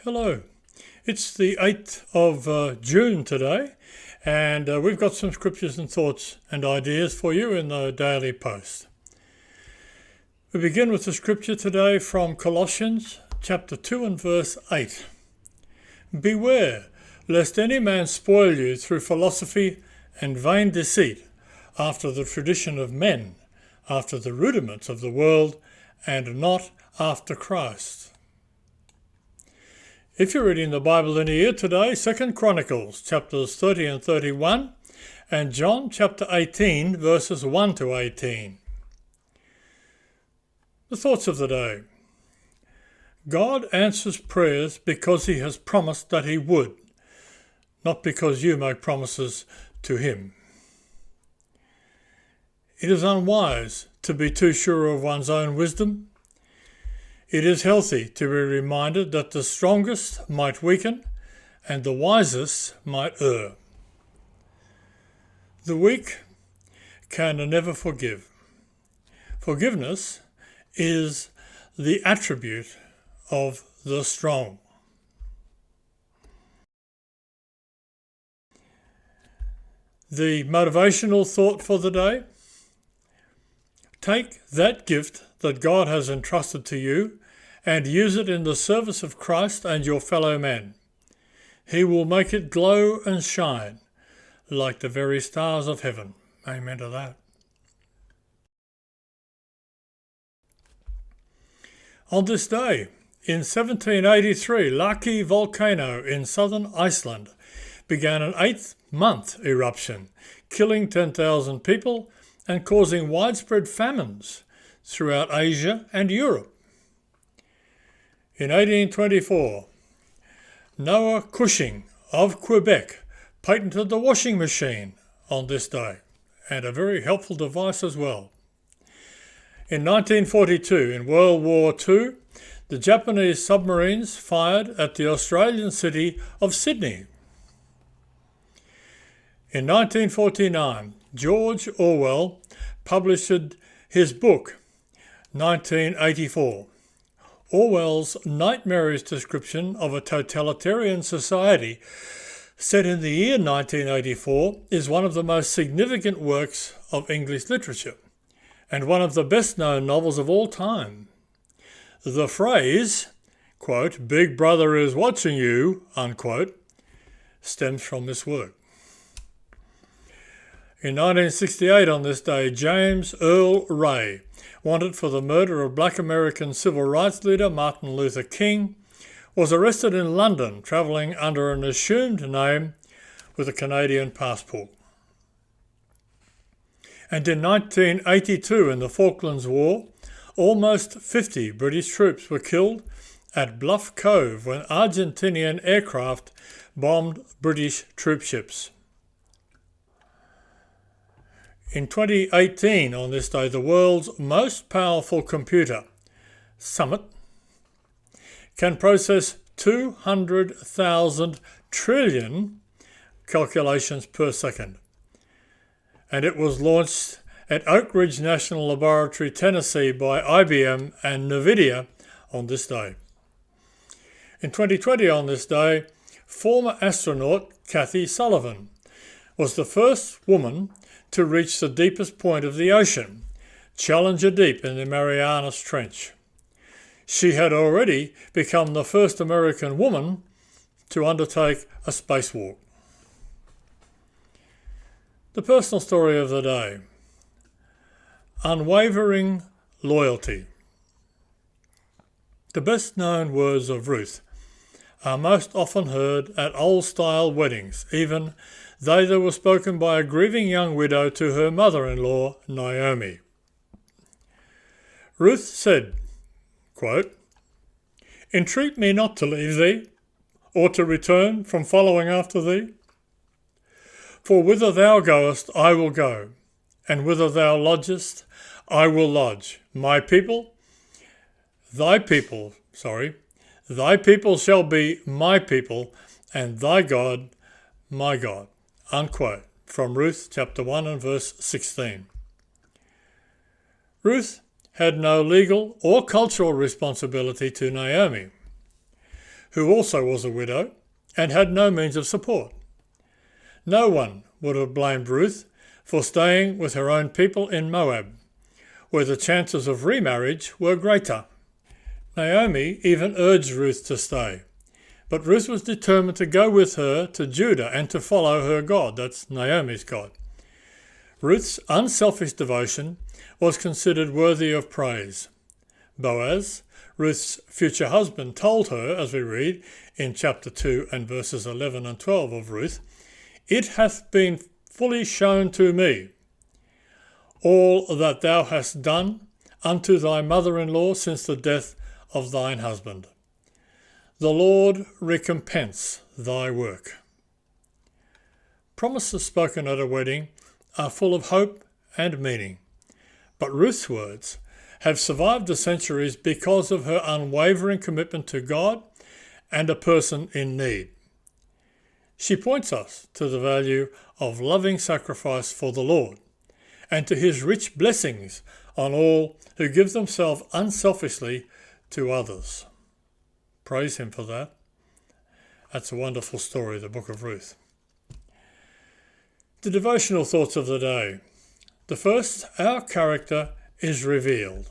Hello, it's the 8th of June today, and we've got some scriptures and thoughts and ideas for you in the Daily Post. We begin with the scripture today from Colossians chapter 2 and verse 8. Beware, lest any man spoil you through philosophy and vain deceit, after the tradition of men, after the rudiments of the world, and not after Christ. If you're reading the Bible in a year today, 2 Chronicles chapters 30 and 31 and John chapter 18 verses 1 to 18. The thoughts of the day. God answers prayers because he has promised that he would, not because you make promises to him. It is unwise to be too sure of one's own wisdom. It is healthy to be reminded that the strongest might weaken and the wisest might err. The weak can never forgive. Forgiveness is the attribute of the strong. The motivational thought for the day. Take that gift that God has entrusted to you and use it in the service of Christ and your fellow men. He will make it glow and shine like the very stars of heaven. Amen to that. On this day, in 1783, Laki volcano in southern Iceland began an 8-month eruption, killing 10,000 people and causing widespread famines throughout Asia and Europe. In 1824, Noah Cushing of Quebec patented the washing machine on this day, and a very helpful device as well. In 1942, in World War II, the Japanese submarines fired at the Australian city of Sydney. In 1949, George Orwell published his book, 1984. Orwell's nightmarish description of a totalitarian society set in the year 1984 is one of the most significant works of English literature and one of the best-known novels of all time. The phrase, quote, "Big Brother is watching you," unquote, stems from this work. In 1968, on this day, James Earl Ray, wanted for the murder of black American civil rights leader Martin Luther King, was arrested in London, travelling under an assumed name with a Canadian passport. And in 1982, in the Falklands War, almost 50 British troops were killed at Bluff Cove when Argentinian aircraft bombed British troopships. In 2018, on this day, the world's most powerful computer, Summit, can process 200,000 trillion calculations per second. And it was launched at Oak Ridge National Laboratory, Tennessee by IBM and NVIDIA on this day. In 2020, on this day, former astronaut Kathy Sullivan was the first woman to reach the deepest point of the ocean, Challenger Deep in the Marianas Trench. She had already become the first American woman to undertake a spacewalk. The personal story of the day. Unwavering loyalty. The best-known words of Ruth are most often heard at old-style weddings, even though they were spoken by a grieving young widow to her mother-in-law, Naomi. Ruth said, quote, "Entreat me not to leave thee, or to return from following after thee. For whither thou goest, I will go, and whither thou lodgest, I will lodge. Thy people shall be my people, and thy God, my God." Unquote, from Ruth chapter 1 and verse 16. Ruth had no legal or cultural responsibility to Naomi. who also was a widow and had no means of support. No one would have blamed Ruth for staying with her own people in Moab, where the chances of remarriage were greater. Naomi even urged Ruth to stay, but Ruth was determined to go with her to Judah and to follow her God, that's Naomi's God. Ruth's unselfish devotion was considered worthy of praise. Boaz, Ruth's future husband, told her, as we read in chapter 2 and verses 11 and 12 of Ruth, "It hath been fully shown to me, all that thou hast done unto thy mother-in-law since the death of thine husband. The Lord recompense thy work." Promises spoken at a wedding are full of hope and meaning, but Ruth's words have survived the centuries because of her unwavering commitment to God and a person in need. She points us to the value of loving sacrifice for the Lord and to his rich blessings on all who give themselves unselfishly to others. Praise him for that. That's a wonderful story, the book of Ruth. The devotional thoughts of the day. The first, our character is revealed.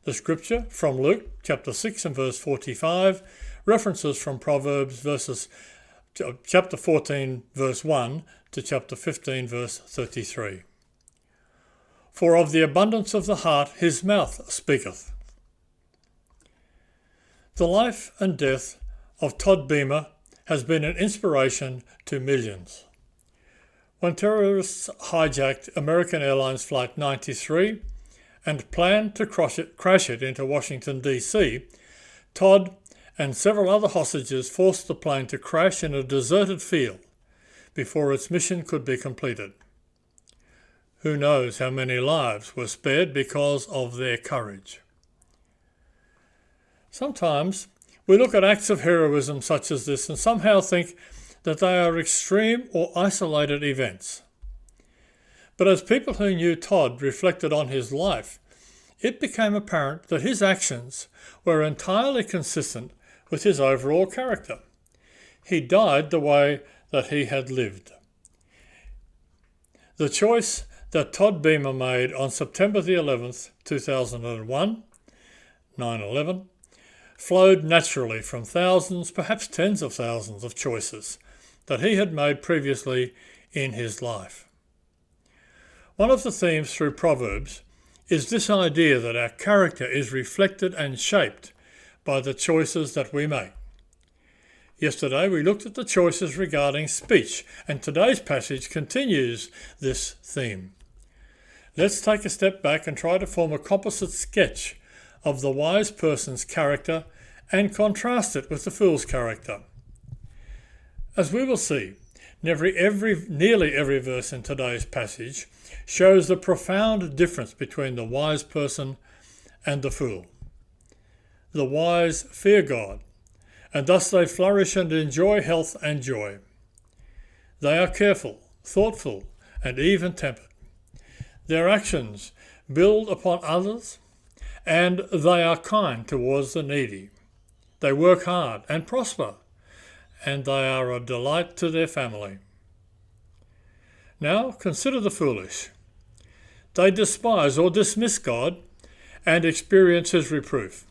The scripture from Luke chapter 6 and verse 45, references from Proverbs chapter 14 verse 1 to chapter 15 verse 33. For of the abundance of the heart his mouth speaketh. The life and death of Todd Beamer has been an inspiration to millions. When terrorists hijacked American Airlines Flight 93 and planned to crash it into Washington, D.C., Todd and several other hostages forced the plane to crash in a deserted field before its mission could be completed. Who knows how many lives were spared because of their courage. Sometimes we look at acts of heroism such as this and somehow think that they are extreme or isolated events. But as people who knew Todd reflected on his life, it became apparent that his actions were entirely consistent with his overall character. He died the way that he had lived. The choice that Todd Beamer made on September the 11th, 2001, 9/11, flowed naturally from thousands, perhaps tens of thousands of choices that he had made previously in his life. One of the themes through Proverbs is this idea that our character is reflected and shaped by the choices that we make. Yesterday we looked at the choices regarding speech, and today's passage continues this theme. Let's take a step back and try to form a composite sketch of the wise person's character and contrast it with the fool's character. As we will see, nearly every verse in today's passage shows the profound difference between the wise person and the fool. The wise fear God, and thus they flourish and enjoy health and joy. They are careful, thoughtful, and even-tempered. Their actions build upon others, and they are kind towards the needy. They work hard and prosper, and they are a delight to their family. Now consider the foolish. They despise or dismiss God and experience his reproof.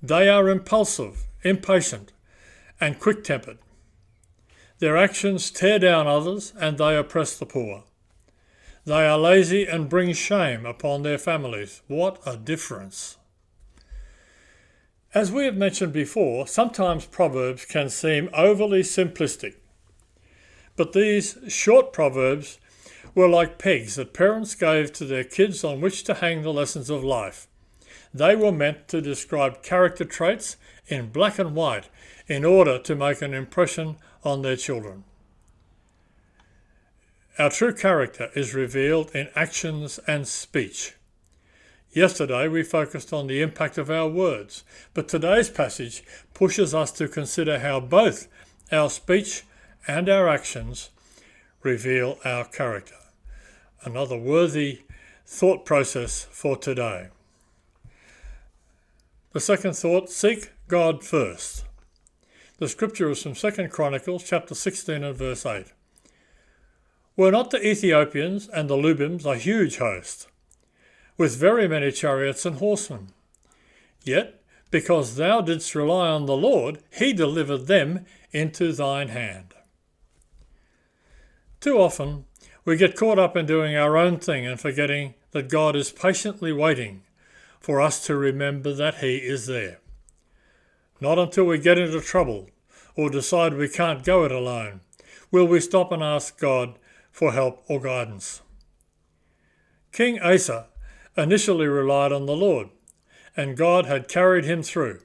They are impulsive, impatient, and quick-tempered. Their actions tear down others, and they oppress the poor. They are lazy and bring shame upon their families. What a difference! As we have mentioned before, sometimes Proverbs can seem overly simplistic. But these short Proverbs were like pegs that parents gave to their kids on which to hang the lessons of life. They were meant to describe character traits in black and white in order to make an impression on their children. Our true character is revealed in actions and speech. Yesterday we focused on the impact of our words, but today's passage pushes us to consider how both our speech and our actions reveal our character. Another worthy thought process for today. The second thought, seek God first. The scripture is from 2 Chronicles chapter 16 and verse 8. Were not the Ethiopians and the Lubims a huge host, with very many chariots and horsemen? Yet, because thou didst rely on the Lord, he delivered them into thine hand. Too often, we get caught up in doing our own thing and forgetting that God is patiently waiting for us to remember that he is there. Not until we get into trouble or decide we can't go it alone will we stop and ask God for help or guidance. King Asa initially relied on the Lord, and God had carried him through.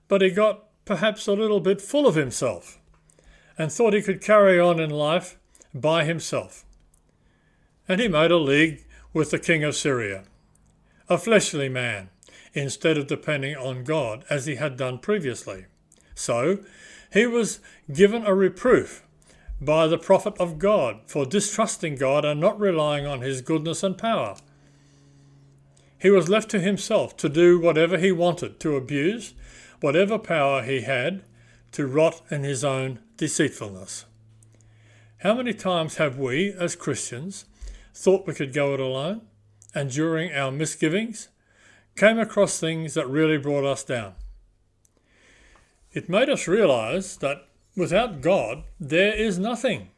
But he got perhaps a little bit full of himself and thought he could carry on in life by himself. And he made a league with the king of Syria, a fleshly man, instead of depending on God as he had done previously. So he was given a reproof by the prophet of God for distrusting God and not relying on his goodness and power. He was left to himself to do whatever he wanted, to abuse whatever power he had, to rot in his own deceitfulness. How many times have we, as Christians, thought we could go it alone, and during our misgivings, came across things that really brought us down? It made us realize that without God, there is nothing.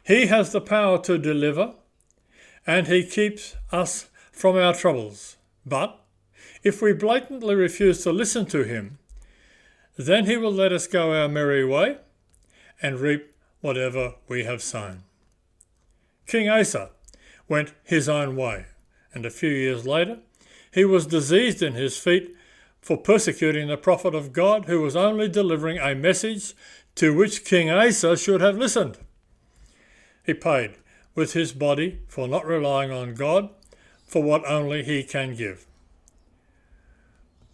He has the power to deliver, and he keeps us from our troubles. But if we blatantly refuse to listen to him, then he will let us go our merry way and reap whatever we have sown. King Asa went his own way, and a few years later he was diseased in his feet for persecuting the prophet of God, who was only delivering a message to which King Asa should have listened. He paid with his body for not relying on God for what only he can give.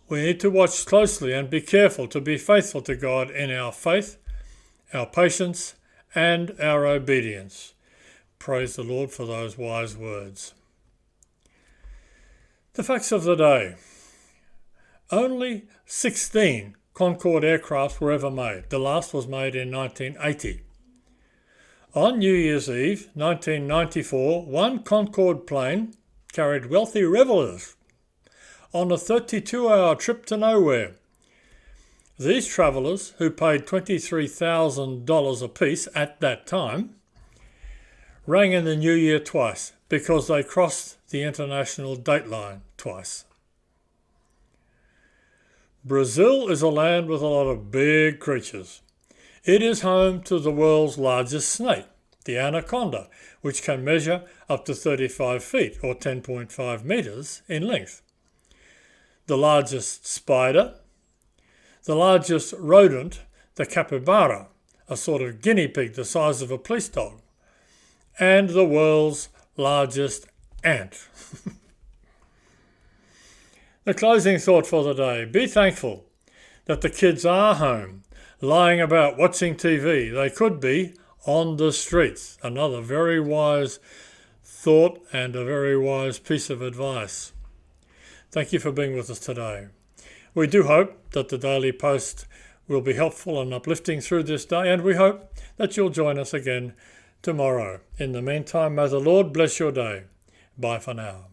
We need to watch closely and be careful to be faithful to God in our faith, our patience, and our obedience. Praise the Lord for those wise words. The facts of the day. Only 16 Concorde aircraft were ever made. The last was made in 1980. On New Year's Eve, 1994, one Concorde plane carried wealthy revellers on a 32-hour trip to nowhere. These travellers, who paid $23,000 apiece at that time, rang in the new year twice because they crossed the international dateline twice. Brazil is a land with a lot of big creatures. It is home to the world's largest snake, the anaconda, which can measure up to 35 feet or 10.5 metres in length. The largest spider, the largest rodent, the capybara, a sort of guinea pig the size of a police dog, and the world's largest ant. The closing thought for the day. Be thankful that the kids are home, lying about watching TV. They could be on the streets. Another very wise thought and a very wise piece of advice. Thank you for being with us today. We do hope that the Daily Post will be helpful and uplifting through this day, and we hope that you'll join us again tomorrow. In the meantime, may the Lord bless your day. Bye for now.